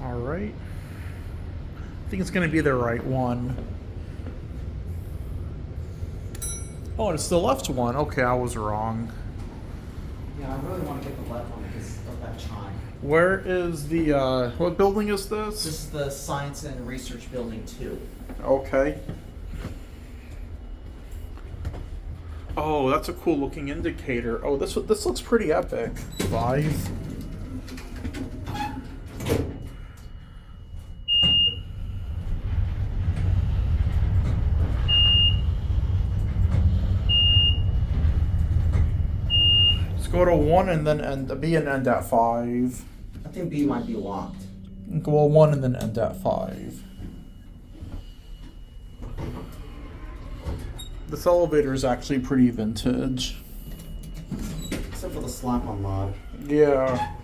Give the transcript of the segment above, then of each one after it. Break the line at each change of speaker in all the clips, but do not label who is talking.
All right. I think it's going to be the right one. Oh, and it's the left one. Okay, I was wrong.
Yeah, I really want to get the left one because of that chime.
Where is the, what building is this?
This is the Science and Research Building 2.
Okay. Oh, that's a cool looking indicator. Oh, this looks pretty epic. 5. Let's go to 1 and then B and end at 5.
I think B might be locked.
Go 1 and then end at 5. This elevator is actually pretty vintage.
Except for the slap on mod.
Yeah.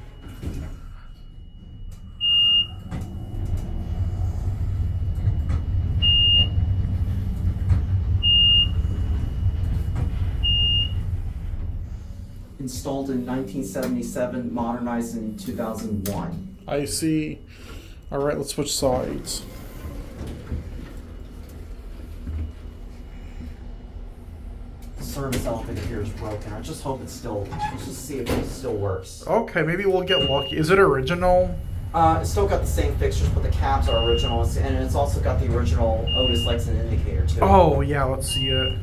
Installed in 1977, modernized in 2001.
I see. All right, let's switch sides.
The service elevator here is broken. I just hope it's still. Let's just see if it still works.
Okay, maybe we'll get lucky. Is it original?
It's still got the same fixtures, but the cabs are original, and it's also got the original Otis lights and indicator too.
Oh, yeah, let's see it.